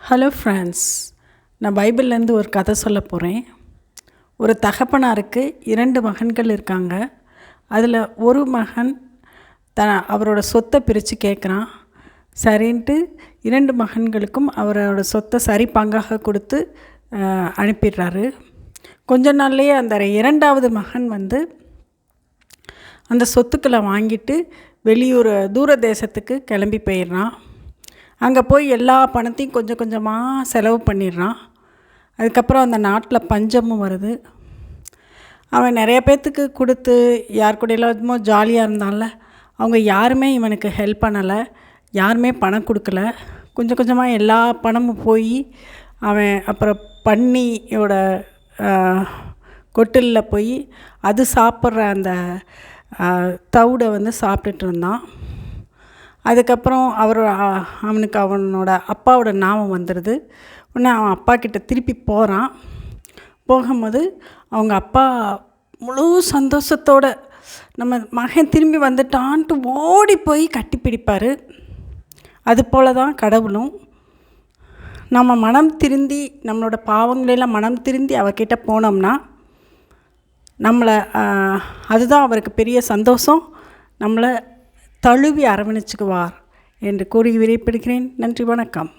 Hello friends, நான் பைபிள்லேருந்து ஒரு கதை சொல்ல போகிறேன். ஒரு தகப்பனாருக்கு 2 மகன்கள் இருக்காங்க. அதில் ஒரு மகன் அவரோட சொத்தை பிரித்து கேட்குறான். சரின்ட்டு 2 மகன்களுக்கும் அவரோட சொத்தை சரி பங்காக கொடுத்து அனுப்பிடுறாரு. கொஞ்ச நாள்லேயே அந்த 2வது மகன் அந்த சொத்துக்களை வாங்கிட்டு வெளியூர் தூர தேசத்துக்கு கிளம்பி போயிடுறான். அங்கே போய் எல்லா பணத்தையும் கொஞ்சம் கொஞ்சமாக செலவு பண்ணிடுறான். அதுக்கப்புறம் அந்த நாட்டில் பஞ்சமும் வருது. அவன் நிறைய பேர்த்துக்கு கொடுத்து யார் கூட எல்லாமோ ஜாலியாக இருந்தான்ல, அவங்க யாருமே இவனுக்கு ஹெல்ப் பண்ணலை, யாருமே பணம் கொடுக்கல. கொஞ்சம் கொஞ்சமாக எல்லா பணமும் போய் அவன் அப்புறம் பன்னியோட கொட்டிலில் போய் அது சாப்பிட்ற அந்த தவிடை சாப்பிட்டுட்டு இருந்தான். அதுக்கப்புறம் அவனுக்கு அவனோட அப்பாவோட ஞாபகம் வந்துடுது. உடனே அவன் அப்பா கிட்ட திருப்பி போகிறான். போகும்போது அவங்க அப்பா முழு சந்தோஷத்தோடு நம்ம மகன் திரும்பி வந்துட்டான்ட்டு ஓடி போய் கட்டி பிடிப்பார். அதுபோல தான் கடவுளும் நம்ம மனம் திருந்தி நம்மளோட பாவங்களெல்லாம் மனம் திருந்தி அவர்கிட்ட போனோம்னா நம்மளை அதுதான் அவருக்கு பெரிய சந்தோஷம். நம்மளை தழுவி அரவணைச்சுக்குவார் என்று கூறி விடைபெறுகிறேன். நன்றி, வணக்கம்.